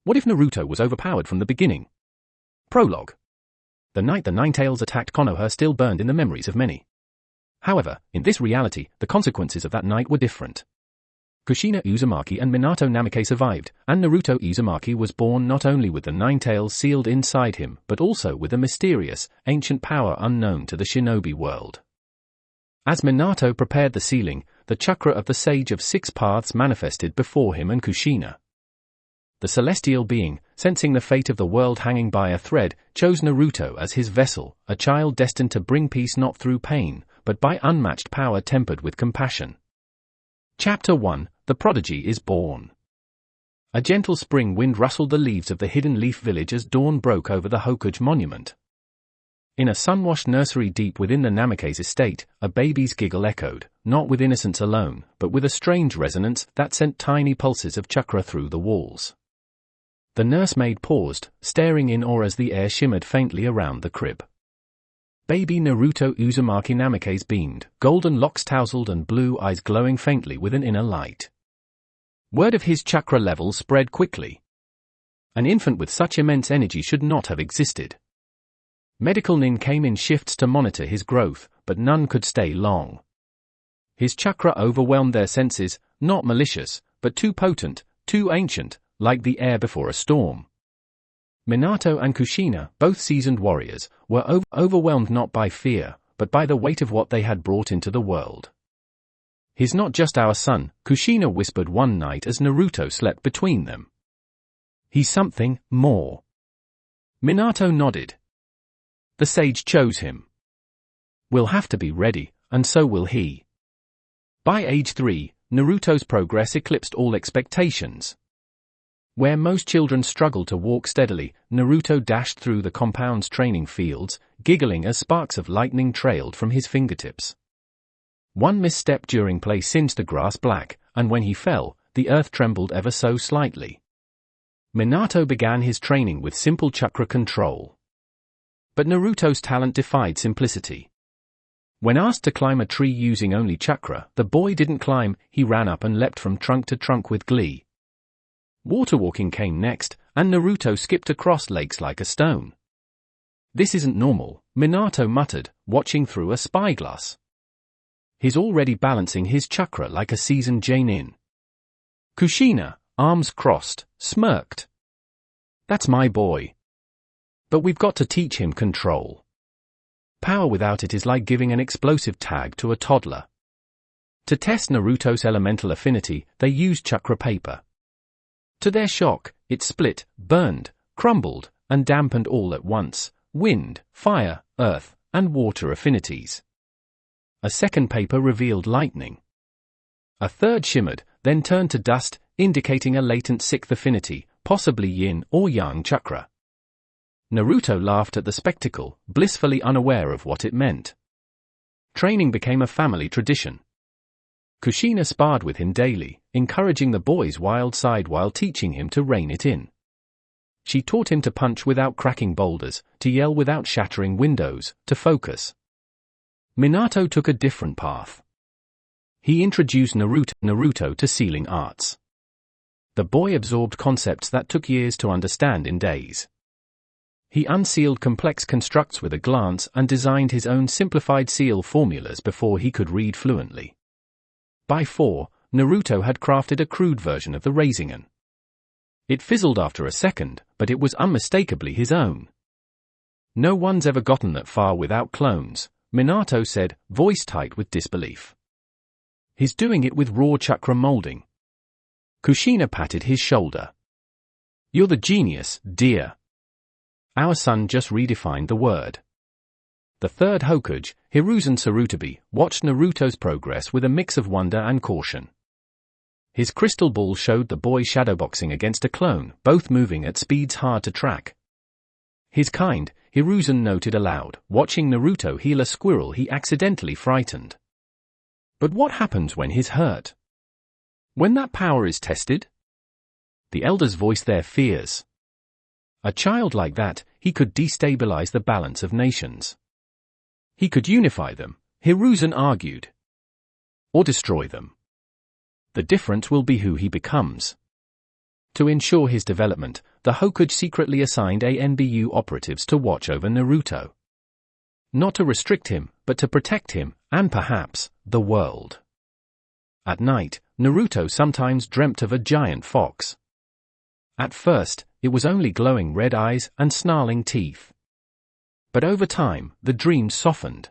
What if Naruto was overpowered from the beginning? Prologue. The night the Ninetales attacked Konoha still burned in the memories of many. However, in this reality, the consequences of that night were different. Kushina Uzumaki and Minato Namikaze survived, and Naruto Uzumaki was born not only with the Ninetales sealed inside him but also with a mysterious, ancient power unknown to the shinobi world. As Minato prepared the sealing, the chakra of the Sage of Six Paths manifested before him and Kushina. The celestial being, sensing the fate of the world hanging by a thread, chose Naruto as his vessel, a child destined to bring peace not through pain, but by unmatched power tempered with compassion. Chapter 1, The Prodigy is Born. A gentle spring wind rustled the leaves of the Hidden Leaf village as dawn broke over the Hokage monument. In a sun-washed nursery deep within the Namikaze estate, a baby's giggle echoed, not with innocence alone, but with a strange resonance that sent tiny pulses of chakra through the walls. The nursemaid paused, staring in awe as the air shimmered faintly around the crib. Baby Naruto Uzumaki Namikaze beamed, golden locks tousled and blue eyes glowing faintly with an inner light. Word of his chakra level spread quickly. An infant with such immense energy should not have existed. Medical nin came in shifts to monitor his growth, but none could stay long. His chakra overwhelmed their senses, not malicious, but too potent, too ancient, like the air before a storm. Minato and Kushina, both seasoned warriors, were overwhelmed not by fear, but by the weight of what they had brought into the world. "He's not just our son," Kushina whispered one night as Naruto slept between them. "He's something more." Minato nodded. "The sage chose him. We'll have to be ready, and so will he." By age 3, Naruto's progress eclipsed all expectations. Where most children struggle to walk steadily, Naruto dashed through the compound's training fields, giggling as sparks of lightning trailed from his fingertips. One misstep during play singed the grass black, and when he fell, the earth trembled ever so slightly. Minato began his training with simple chakra control. But Naruto's talent defied simplicity. When asked to climb a tree using only chakra, the boy didn't climb, he ran up and leapt from trunk to trunk with glee. Waterwalking came next, and Naruto skipped across lakes like a stone. "This isn't normal," Minato muttered, watching through a spyglass. "He's already balancing his chakra like a seasoned genin." Kushina, arms crossed, smirked. "That's my boy. But we've got to teach him control. Power without it is like giving an explosive tag to a toddler." To test Naruto's elemental affinity, they used chakra paper. To their shock, it split, burned, crumbled, and dampened all at once: wind, fire, earth, and water affinities. A second paper revealed lightning. A third shimmered, then turned to dust, indicating a latent sixth affinity, possibly yin or yang chakra. Naruto laughed at the spectacle, blissfully unaware of what it meant. Training became a family tradition. Kushina sparred with him daily, encouraging the boy's wild side while teaching him to rein it in. She taught him to punch without cracking boulders, to yell without shattering windows, to focus. Minato took a different path. He introduced Naruto to sealing arts. The boy absorbed concepts that took years to understand in days. He unsealed complex constructs with a glance and designed his own simplified seal formulas before he could read fluently. By 4, Naruto had crafted a crude version of the Rasengan. It fizzled after a second, but it was unmistakably his own. "No one's ever gotten that far without clones," Minato said, voice tight with disbelief. "He's doing it with raw chakra molding." Kushina patted his shoulder. "You're the genius, dear. Our son just redefined the word." The third Hokage, Hiruzen Sarutobi, watched Naruto's progress with a mix of wonder and caution. His crystal ball showed the boy shadowboxing against a clone, both moving at speeds hard to track. His kind, Hiruzen noted aloud, watching Naruto heal a squirrel he accidentally frightened. But what happens when he's hurt? When that power is tested? The elders voiced their fears. A child like that, he could destabilize the balance of nations. He could unify them, Hiruzen argued. Or destroy them. The difference will be who he becomes. To ensure his development, the Hokage secretly assigned NBU operatives to watch over Naruto. Not to restrict him, but to protect him, and perhaps, the world. At night, Naruto sometimes dreamt of a giant fox. At first, it was only glowing red eyes and snarling teeth. But over time, the dream softened.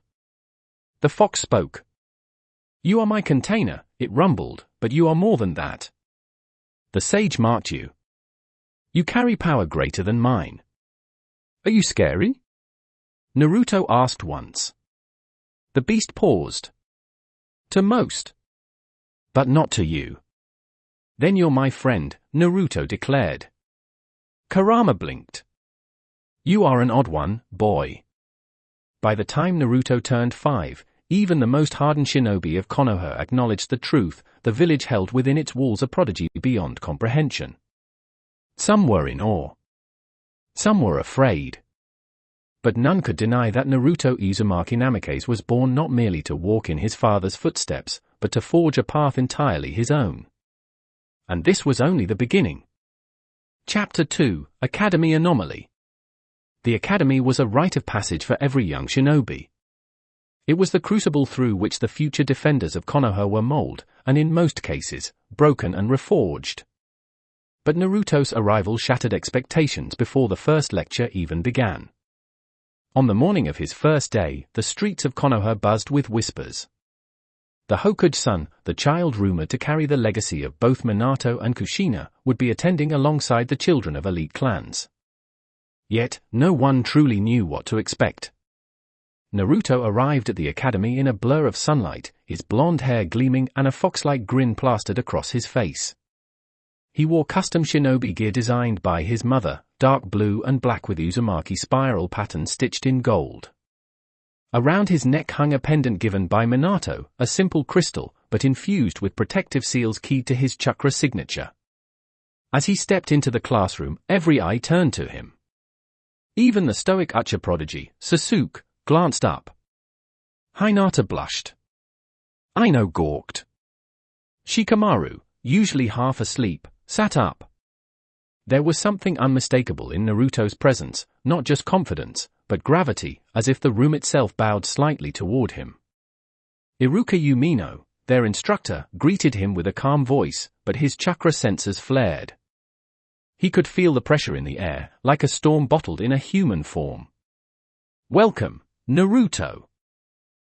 The fox spoke. "You are my container," it rumbled, "but you are more than that. The sage marked you. You carry power greater than mine. Are you scary?" Naruto asked once. The beast paused. "To most. But not to you." "Then you're my friend," Naruto declared. Kurama blinked. "You are an odd one, boy." By the time Naruto turned 5, even the most hardened shinobi of Konoha acknowledged the truth: the village held within its walls a prodigy beyond comprehension. Some were in awe. Some were afraid. But none could deny that Naruto Uzumaki Namikaze was born not merely to walk in his father's footsteps, but to forge a path entirely his own. And this was only the beginning. Chapter 2, Academy Anomaly. The Academy was a rite of passage for every young shinobi. It was the crucible through which the future defenders of Konoha were molded, and in most cases, broken and reforged. But Naruto's arrival shattered expectations before the first lecture even began. On the morning of his first day, the streets of Konoha buzzed with whispers. The Hokage's son, the child rumored to carry the legacy of both Minato and Kushina, would be attending alongside the children of elite clans. Yet, no one truly knew what to expect. Naruto arrived at the academy in a blur of sunlight, his blonde hair gleaming and a fox-like grin plastered across his face. He wore custom shinobi gear designed by his mother, dark blue and black with Uzumaki spiral patterns stitched in gold. Around his neck hung a pendant given by Minato, a simple crystal, but infused with protective seals keyed to his chakra signature. As he stepped into the classroom, every eye turned to him. Even the stoic Uchiha prodigy, Sasuke, glanced up. Hinata blushed. Ino gawked. Shikamaru, usually half asleep, sat up. There was something unmistakable in Naruto's presence, not just confidence, but gravity, as if the room itself bowed slightly toward him. Iruka Umino, their instructor, greeted him with a calm voice, but his chakra sensors flared. He could feel the pressure in the air, like a storm bottled in a human form. "Welcome, Naruto.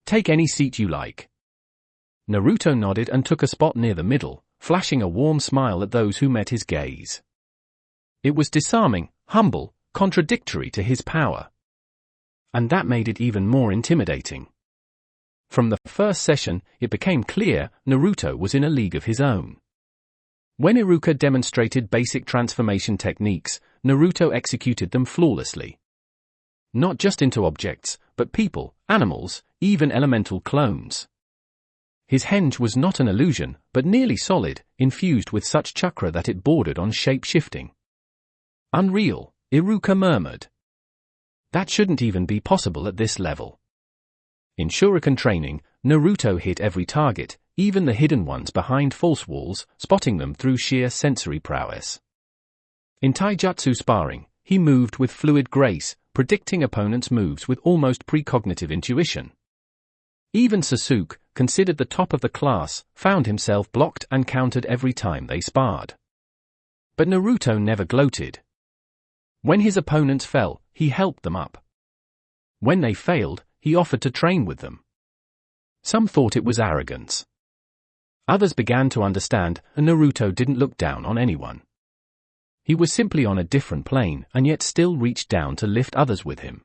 Take any seat you like." Naruto nodded and took a spot near the middle, flashing a warm smile at those who met his gaze. It was disarming, humble, contradictory to his power. And that made it even more intimidating. From the first session, it became clear Naruto was in a league of his own. When Iruka demonstrated basic transformation techniques, Naruto executed them flawlessly. Not just into objects, but people, animals, even elemental clones. His henge was not an illusion, but nearly solid, infused with such chakra that it bordered on shape-shifting. "Unreal," Iruka murmured. "That shouldn't even be possible at this level." In shuriken training, Naruto hit every target, even the hidden ones behind false walls, spotting them through sheer sensory prowess. In taijutsu sparring, he moved with fluid grace, predicting opponents' moves with almost precognitive intuition. Even Sasuke, considered the top of the class, found himself blocked and countered every time they sparred. But Naruto never gloated. When his opponents fell, he helped them up. When they failed, he offered to train with them. Some thought it was arrogance. Others began to understand, and Naruto didn't look down on anyone. He was simply on a different plane, and yet still reached down to lift others with him.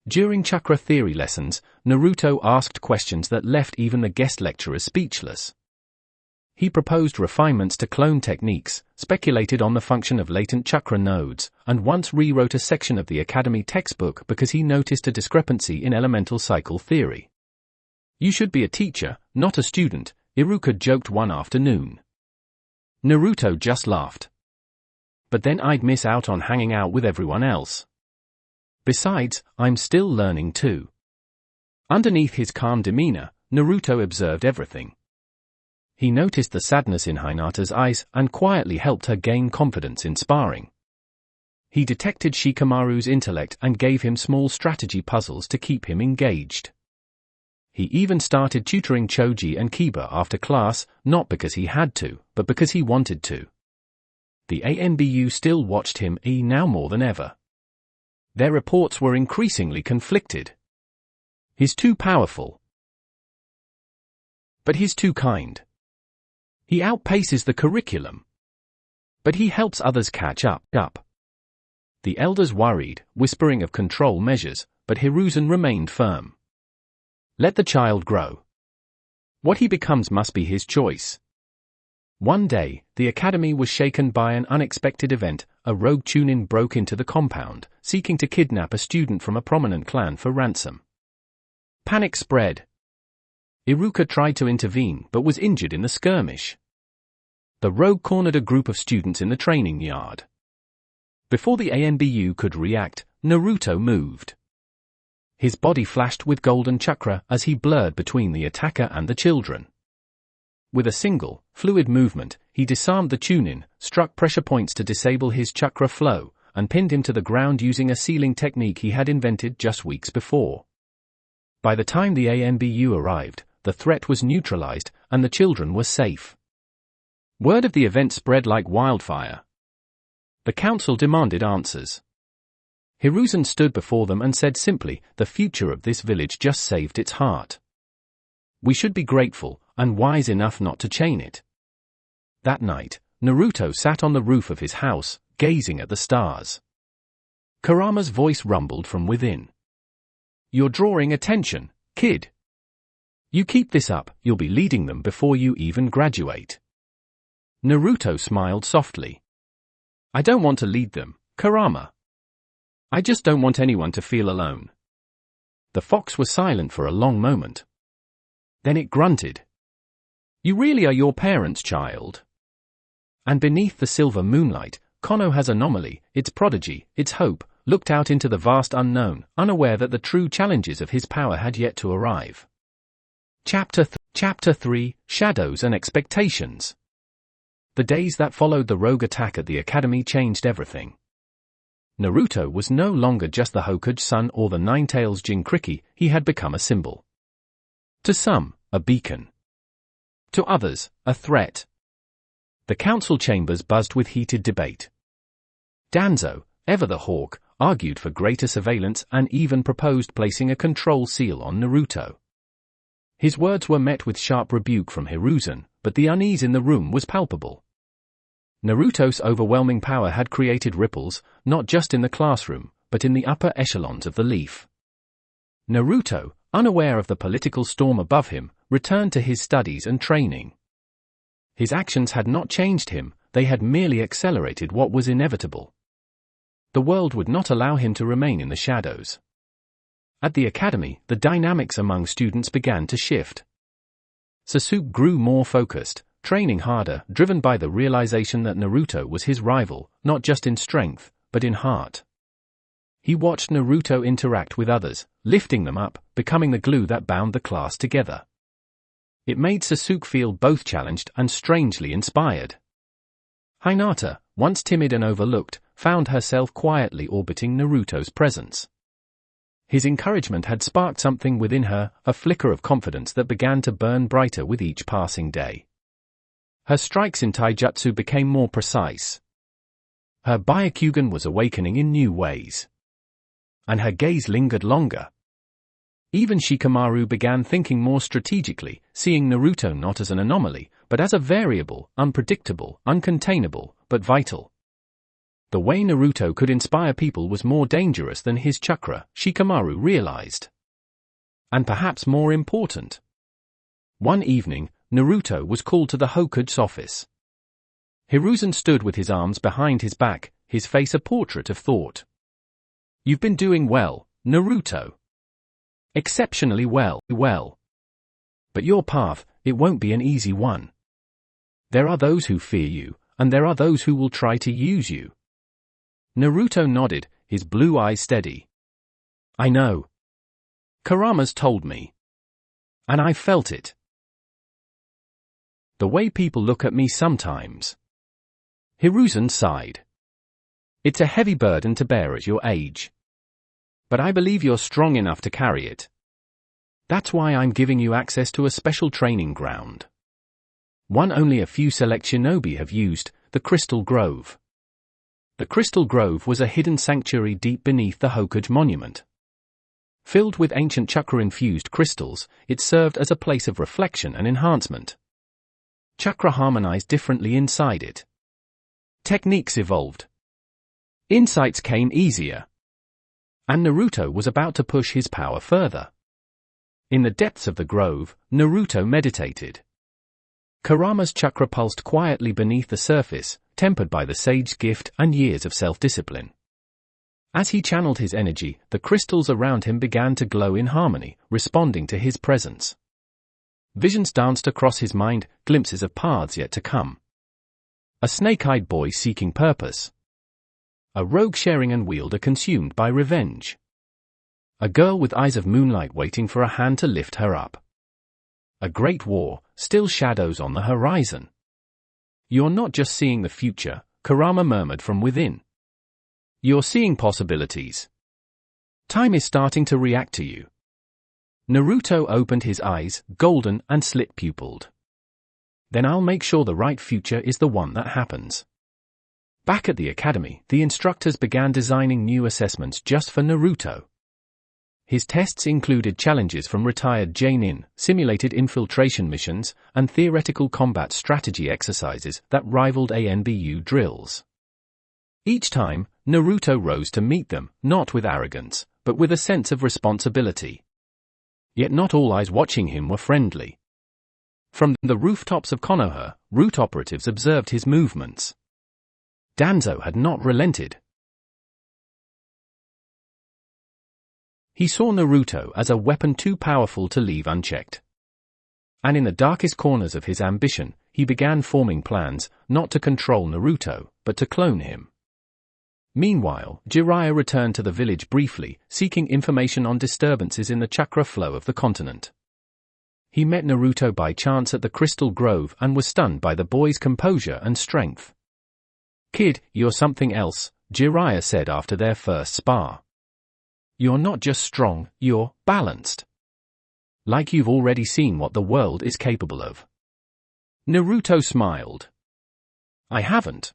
During chakra theory lessons, Naruto asked questions that left even the guest lecturers speechless. He proposed refinements to clone techniques, speculated on the function of latent chakra nodes, and once rewrote a section of the academy textbook because he noticed a discrepancy in elemental cycle theory. "You should be a teacher, not a student," Iruka joked one afternoon. Naruto just laughed. "But then I'd miss out on hanging out with everyone else. Besides, I'm still learning too." Underneath his calm demeanor, Naruto observed everything. He noticed the sadness in Hinata's eyes and quietly helped her gain confidence in sparring. He detected Shikamaru's intellect and gave him small strategy puzzles to keep him engaged. He even started tutoring Choji and Kiba after class, not because he had to, but because he wanted to. The ANBU still watched him, now more than ever. Their reports were increasingly conflicted. He's too powerful. But he's too kind. He outpaces the curriculum. But he helps others catch up. The elders worried, whispering of control measures, but Hiruzen remained firm. Let the child grow. What he becomes must be his choice. One day, the academy was shaken by an unexpected event. A rogue Chunin broke into the compound, seeking to kidnap a student from a prominent clan for ransom. Panic spread. Iruka tried to intervene but was injured in the skirmish. The rogue cornered a group of students in the training yard. Before the ANBU could react, Naruto moved. His body flashed with golden chakra as he blurred between the attacker and the children. With a single, fluid movement, he disarmed the Chunin, struck pressure points to disable his chakra flow, and pinned him to the ground using a sealing technique he had invented just weeks before. By the time the ANBU arrived, the threat was neutralized, and the children were safe. Word of the event spread like wildfire. The council demanded answers. Hiruzen stood before them and said simply, "The future of this village just saved its heart. We should be grateful, and wise enough not to chain it." That night, Naruto sat on the roof of his house, gazing at the stars. Kurama's voice rumbled from within. "You're drawing attention, kid. You keep this up, you'll be leading them before you even graduate." Naruto smiled softly. "I don't want to lead them, Kurama. I just don't want anyone to feel alone." The fox was silent for a long moment. Then it grunted. "You really are your parents' child." And beneath the silver moonlight, Konoha's anomaly, its prodigy, its hope, looked out into the vast unknown, unaware that the true challenges of his power had yet to arrive. Chapter 3, Shadows and Expectations. The days that followed the rogue attack at the academy changed everything. Naruto was no longer just the Hokage's son or the Ninetales Jinchuriki, he had become a symbol. To some, a beacon. To others, a threat. The council chambers buzzed with heated debate. Danzo, ever the hawk, argued for greater surveillance and even proposed placing a control seal on Naruto. His words were met with sharp rebuke from Hiruzen, but the unease in the room was palpable. Naruto's overwhelming power had created ripples, not just in the classroom, but in the upper echelons of the Leaf. Naruto, unaware of the political storm above him, returned to his studies and training. His actions had not changed him, they had merely accelerated what was inevitable. The world would not allow him to remain in the shadows. At the academy, the dynamics among students began to shift. Sasuke grew more focused, training harder, driven by the realization that Naruto was his rival, not just in strength, but in heart. He watched Naruto interact with others, lifting them up, becoming the glue that bound the class together. It made Sasuke feel both challenged and strangely inspired. Hinata, once timid and overlooked, found herself quietly orbiting Naruto's presence. His encouragement had sparked something within her, a flicker of confidence that began to burn brighter with each passing day. Her strikes in taijutsu became more precise. Her Byakugan was awakening in new ways. And her gaze lingered longer. Even Shikamaru began thinking more strategically, seeing Naruto not as an anomaly, but as a variable, unpredictable, uncontainable, but vital. The way Naruto could inspire people was more dangerous than his chakra, Shikamaru realized. And perhaps more important. One evening, Naruto was called to the Hokage's office. Hiruzen stood with his arms behind his back, his face a portrait of thought. "You've been doing well, Naruto. Exceptionally well. But your path, it won't be an easy one. There are those who fear you, and there are those who will try to use you." Naruto nodded, his blue eyes steady. "I know. Kurama's told me. And I felt it. The way people look at me sometimes." Hiruzen sighed. It's a heavy burden to bear at your age. But I believe you're strong enough to carry it. That's why I'm giving you access to a special training ground. One only a few select shinobi have used, the Crystal Grove. The Crystal Grove was a hidden sanctuary deep beneath the Hokage Monument. Filled with ancient chakra-infused crystals, it served as a place of reflection and enhancement. Chakra harmonized differently inside it. Techniques evolved. Insights came easier. And Naruto was about to push his power further. In the depths of the grove, Naruto meditated. Kurama's chakra pulsed quietly beneath the surface, tempered by the sage's gift and years of self-discipline. As he channeled his energy, the crystals around him began to glow in harmony, responding to his presence. Visions danced across his mind, glimpses of paths yet to come. A snake-eyed boy seeking purpose. A rogue sharing and wielder consumed by revenge. A girl with eyes of moonlight waiting for a hand to lift her up. A great war, still shadows on the horizon. You're not just seeing the future, Kurama murmured from within. You're seeing possibilities. Time is starting to react to you. Naruto opened his eyes, golden and slit-pupilled. Then I'll make sure the right future is the one that happens. Back at the academy, the instructors began designing new assessments just for Naruto. His tests included challenges from retired Jonin, simulated infiltration missions, and theoretical combat strategy exercises that rivaled ANBU drills. Each time, Naruto rose to meet them, not with arrogance, but with a sense of responsibility. Yet not all eyes watching him were friendly. From the rooftops of Konoha, route operatives observed his movements. Danzo had not relented. He saw Naruto as a weapon too powerful to leave unchecked. And in the darkest corners of his ambition, he began forming plans, not to control Naruto, but to clone him. Meanwhile, Jiraiya returned to the village briefly, seeking information on disturbances in the chakra flow of the continent. He met Naruto by chance at the Crystal Grove and was stunned by the boy's composure and strength. "Kid, you're something else," Jiraiya said after their first spar. "You're not just strong, you're balanced. Like you've already seen what the world is capable of." Naruto smiled. "I haven't.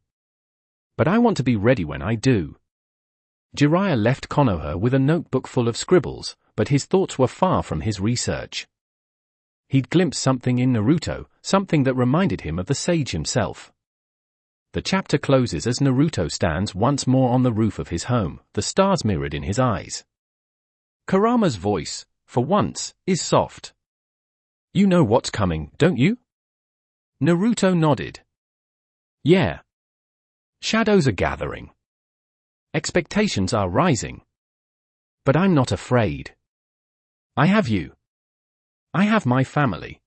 But I want to be ready when I do." Jiraiya left Konoha with a notebook full of scribbles, but his thoughts were far from his research. He'd glimpsed something in Naruto, something that reminded him of the sage himself. The chapter closes as Naruto stands once more on the roof of his home, the stars mirrored in his eyes. Kurama's voice, for once, is soft. "You know what's coming, don't you?" Naruto nodded. "Yeah. Shadows are gathering. Expectations are rising. But I'm not afraid. I have you. I have my family.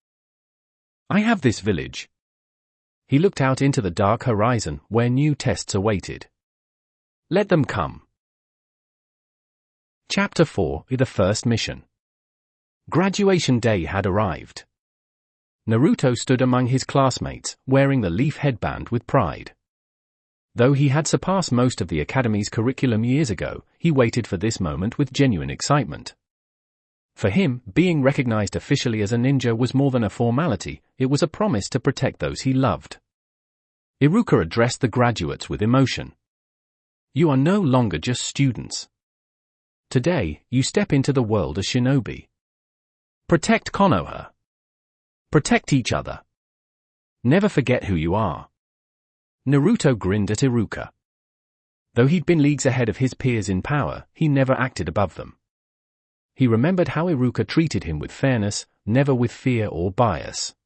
I have this village." He looked out into the dark horizon, where new tests awaited. Let them come. Chapter 4, The First Mission. Graduation day had arrived. Naruto stood among his classmates, wearing the leaf headband with pride. Though he had surpassed most of the academy's curriculum years ago, he waited for this moment with genuine excitement. For him, being recognized officially as a ninja was more than a formality, it was a promise to protect those he loved. Iruka addressed the graduates with emotion. "You are no longer just students. Today, you step into the world as shinobi. Protect Konoha. Protect each other. Never forget who you are." Naruto grinned at Iruka. Though he'd been leagues ahead of his peers in power, he never acted above them. He remembered how Iruka treated him with fairness, never with fear or bias.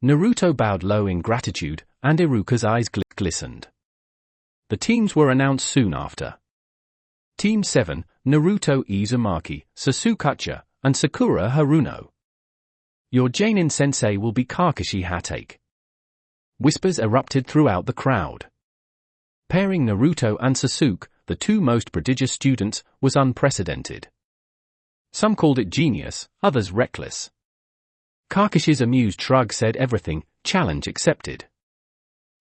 Naruto bowed low in gratitude, and Iruka's eyes glistened. The teams were announced soon after. Team 7, Naruto Uzumaki, Sasuke, and Sakura Haruno. "Your Jonin sensei will be Kakashi Hatake." Whispers erupted throughout the crowd. Pairing Naruto and Sasuke, the two most prodigious students, was unprecedented. Some called it genius, others reckless. Kakashi's amused shrug said everything, challenge accepted.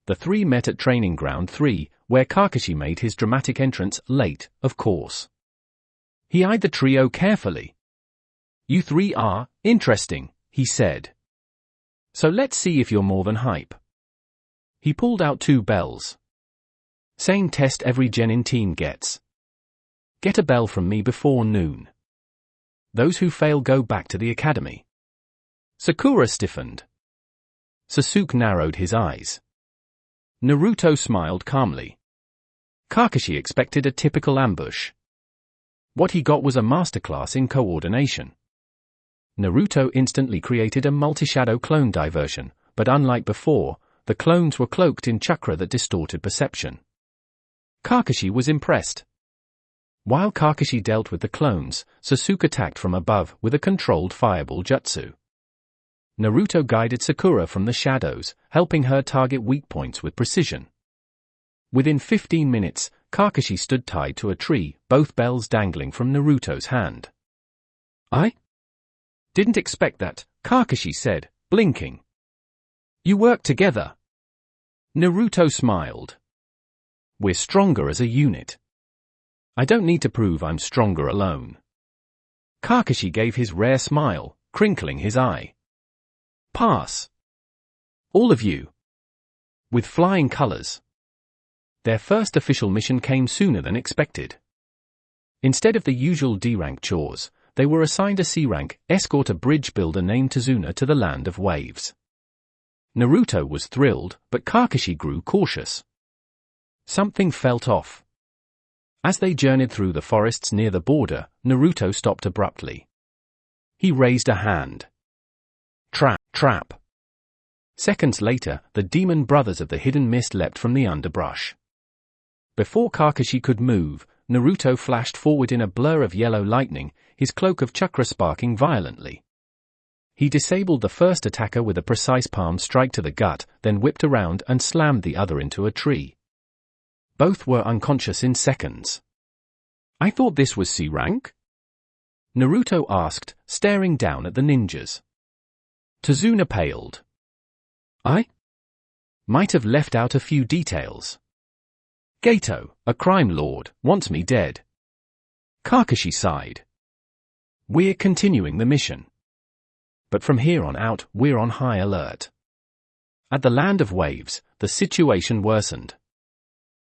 The three met at Training Ground 3, where Kakashi made his dramatic entrance, late, of course. He eyed the trio carefully. "You three are interesting," he said. "So let's see if you're more than hype." He pulled out 2 bells. "Same test every genin team gets. Get a bell from me before noon. Those who fail go back to the academy." Sakura stiffened. Sasuke narrowed his eyes. Naruto smiled calmly. Kakashi expected a typical ambush. What he got was a masterclass in coordination. Naruto instantly created a multi-shadow clone diversion, but unlike before, the clones were cloaked in chakra that distorted perception. Kakashi was impressed. While Kakashi dealt with the clones, Sasuke attacked from above with a controlled fireball jutsu. Naruto guided Sakura from the shadows, helping her target weak points with precision. Within 15 minutes, Kakashi stood tied to a tree, both bells dangling from Naruto's hand. "I didn't expect that," Kakashi said, blinking. "You work together." Naruto smiled. "We're stronger as a unit. I don't need to prove I'm stronger alone." Kakashi gave his rare smile, crinkling his eye. "Pass. All of you." With flying colors. Their first official mission came sooner than expected. Instead of the usual D-rank chores, they were assigned a C-rank, escort a bridge builder named Tazuna to the land of waves. Naruto was thrilled, but Kakashi grew cautious. Something felt off. As they journeyed through the forests near the border, Naruto stopped abruptly. He raised a hand. Trap. Seconds later, the demon brothers of the hidden mist leapt from the underbrush. Before Kakashi could move, Naruto flashed forward in a blur of yellow lightning, his cloak of chakra sparking violently. He disabled the first attacker with a precise palm strike to the gut, then whipped around and slammed the other into a tree. Both were unconscious in seconds. "I thought this was C-rank?" Naruto asked, staring down at the ninjas. Tazuna paled. "I might have left out a few details. Gato, a crime lord, wants me dead." Kakashi sighed. "We're continuing the mission. But from here on out, we're on high alert." At the Land of Waves, the situation worsened.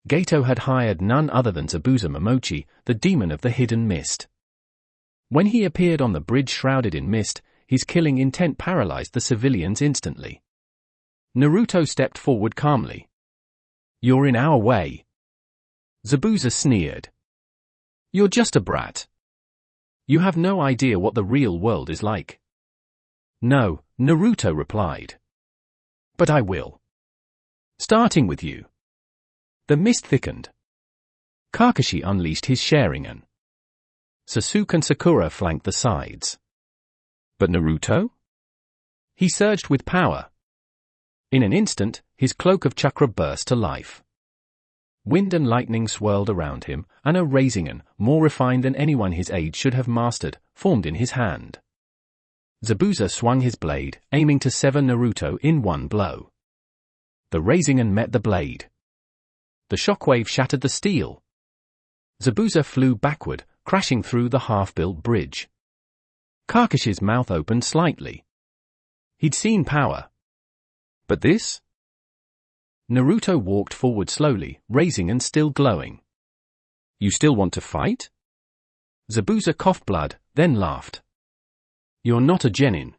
Gato had hired none other than Zabuza Momochi, the demon of the hidden mist. When he appeared on the bridge shrouded in mist, his killing intent paralyzed the civilians instantly. Naruto stepped forward calmly. "You're in our way." Zabuza sneered. "You're just a brat. You have no idea what the real world is like." "No," Naruto replied. "But I will. Starting with you." The mist thickened. Kakashi unleashed his Sharingan. Sasuke and Sakura flanked the sides. But Naruto? He surged with power. In an instant, his cloak of chakra burst to life. Wind and lightning swirled around him, and a Rasengan, more refined than anyone his age should have mastered, formed in his hand. Zabuza swung his blade, aiming to sever Naruto in one blow. The Rasengan met the blade. The shockwave shattered the steel. Zabuza flew backward, crashing through the half-built bridge. Kakashi's mouth opened slightly. He'd seen power. But this? Naruto walked forward slowly, Rasengan still glowing. "You still want to fight?" Zabuza coughed blood, then laughed. "You're not a genin.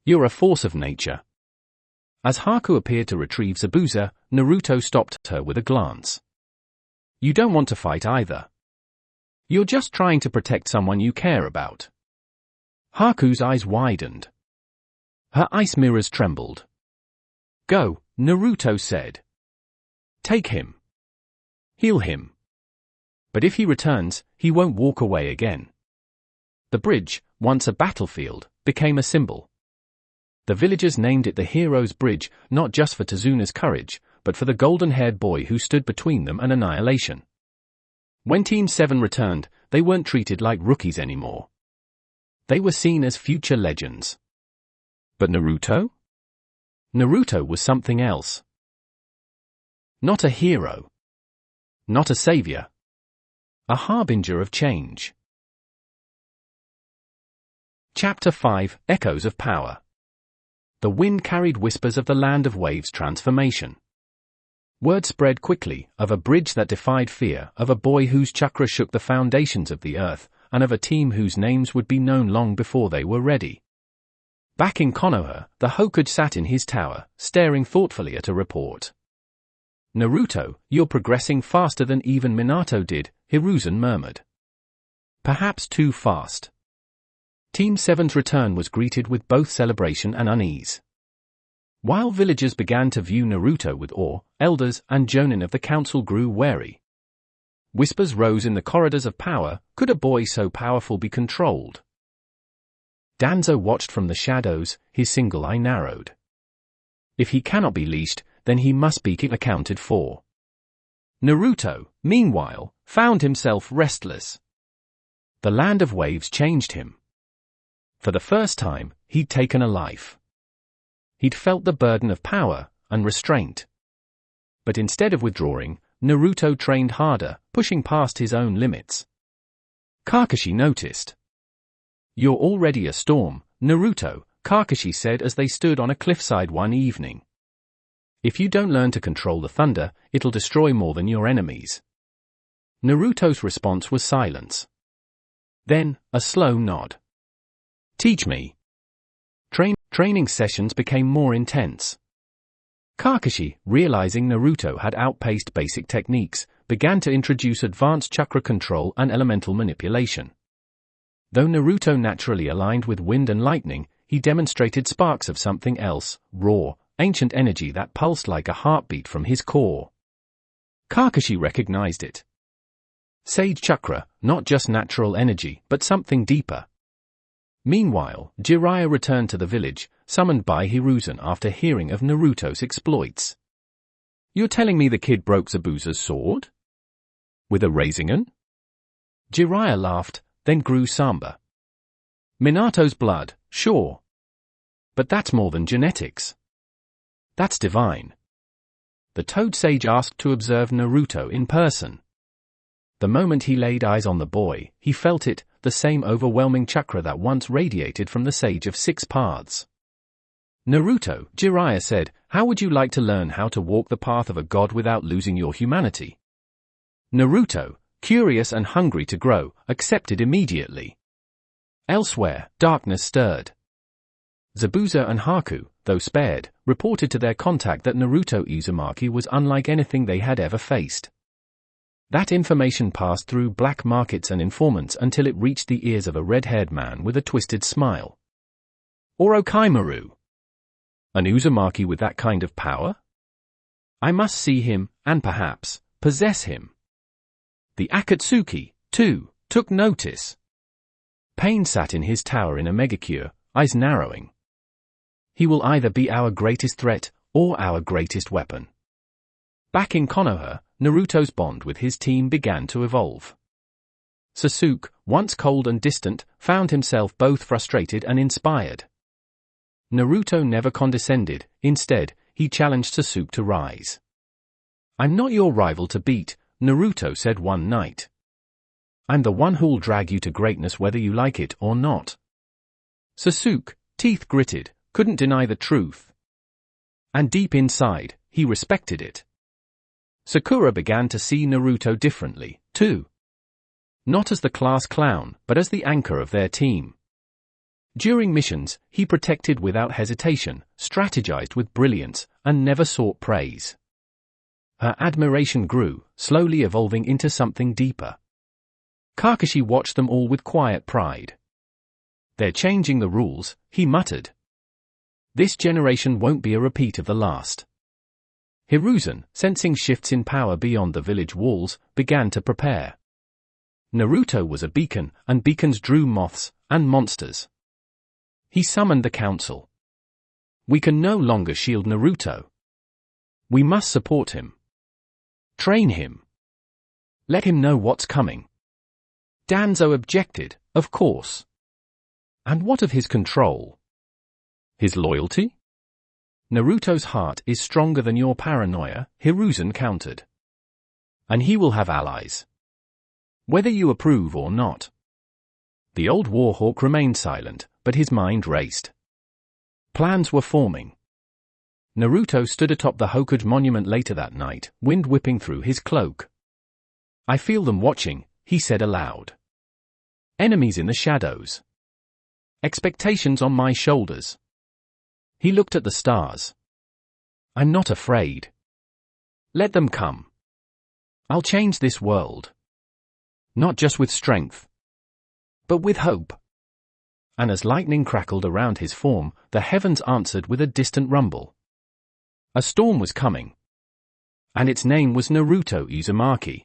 You're a force of nature." As Haku appeared to retrieve Zabuza, Naruto stopped her with a glance. "You don't want to fight either. You're just trying to protect someone you care about." Haku's eyes widened. Her ice mirrors trembled. "Go," Naruto said. "Take him. Heal him. But if he returns, he won't walk away again." The bridge, once a battlefield, became a symbol. The villagers named it the Hero's Bridge, not just for Tazuna's courage, but for the golden-haired boy who stood between them and annihilation. When Team 7 returned, they weren't treated like rookies anymore. They were seen as future legends. But Naruto? Naruto was something else. Not a hero. Not a savior. A harbinger of change. Chapter 5, Echoes of Power. The wind carried whispers of the land of waves transformation. Word spread quickly, of a bridge that defied fear, of a boy whose chakra shook the foundations of the earth, and of a team whose names would be known long before they were ready. Back in Konoha, the Hokage sat in his tower, staring thoughtfully at a report. "Naruto, you're progressing faster than even Minato did," Hiruzen murmured. "Perhaps too fast." Team 7's return was greeted with both celebration and unease. While villagers began to view Naruto with awe, elders and jonin of the council grew wary. Whispers rose in the corridors of power, could a boy so powerful be controlled? Danzo watched from the shadows, his single eye narrowed. If he cannot be leashed, then he must be accounted for. Naruto, meanwhile, found himself restless. The land of waves changed him. For the first time, he'd taken a life. He'd felt the burden of power and restraint. But instead of withdrawing, Naruto trained harder, pushing past his own limits. Kakashi noticed. "You're already a storm, Naruto," Kakashi said as they stood on a cliffside one evening. "If you don't learn to control the thunder, it'll destroy more than your enemies." Naruto's response was silence. Then, a slow nod. "Teach me." Training sessions became more intense. Kakashi, realizing Naruto had outpaced basic techniques, began to introduce advanced chakra control and elemental manipulation. Though Naruto naturally aligned with wind and lightning, he demonstrated sparks of something else, raw, ancient energy that pulsed like a heartbeat from his core. Kakashi recognized it. Sage chakra, not just natural energy, but something deeper. Meanwhile, Jiraiya returned to the village, summoned by Hiruzen after hearing of Naruto's exploits. "You're telling me the kid broke Zabuza's sword? With a Rasengan?" Jiraiya laughed, then grew somber. "Minato's blood, sure. But that's more than genetics. That's divine." The Toad Sage asked to observe Naruto in person. The moment he laid eyes on the boy, he felt it, the same overwhelming chakra that once radiated from the Sage of Six Paths. "Naruto," Jiraiya said, "how would you like to learn how to walk the path of a god without losing your humanity?" Naruto, curious and hungry to grow, accepted immediately. Elsewhere, darkness stirred. Zabuza and Haku, though spared, reported to their contact that Naruto Uzumaki was unlike anything they had ever faced. That information passed through black markets and informants until it reached the ears of a red-haired man with a twisted smile. "Orochimaru? An Uzumaki with that kind of power? I must see him, and perhaps, possess him." The Akatsuki, too, took notice. Pain sat in his tower in a megacure, eyes narrowing. "He will either be our greatest threat, or our greatest weapon." Back in Konoha, Naruto's bond with his team began to evolve. Sasuke, once cold and distant, found himself both frustrated and inspired. Naruto never condescended, instead, he challenged Sasuke to rise. "I'm not your rival to beat," Naruto said one night. "I'm the one who'll drag you to greatness whether you like it or not." Sasuke, teeth gritted, couldn't deny the truth. And deep inside, he respected it. Sakura began to see Naruto differently, too. Not as the class clown, but as the anchor of their team. During missions, he protected without hesitation, strategized with brilliance, and never sought praise. Her admiration grew, slowly evolving into something deeper. Kakashi watched them all with quiet pride. "They're changing the rules," he muttered. "This generation won't be a repeat of the last." Hiruzen, sensing shifts in power beyond the village walls, began to prepare. Naruto was a beacon, and beacons drew moths and monsters. He summoned the council. "We can no longer shield Naruto. We must support him. Train him. Let him know what's coming." Danzo objected, of course. "And what of his control? His loyalty?" "Naruto's heart is stronger than your paranoia," Hiruzen countered. And he will have allies. Whether you approve or not. The old warhawk remained silent, but his mind raced. Plans were forming. Naruto stood atop the Hokage monument later that night, wind whipping through his cloak. I feel them watching, he said aloud. Enemies in the shadows. Expectations on my shoulders. He looked at the stars. I'm not afraid. Let them come. I'll change this world. Not just with strength, but with hope. And as lightning crackled around his form, the heavens answered with a distant rumble. A storm was coming. And its name was Naruto Uzumaki.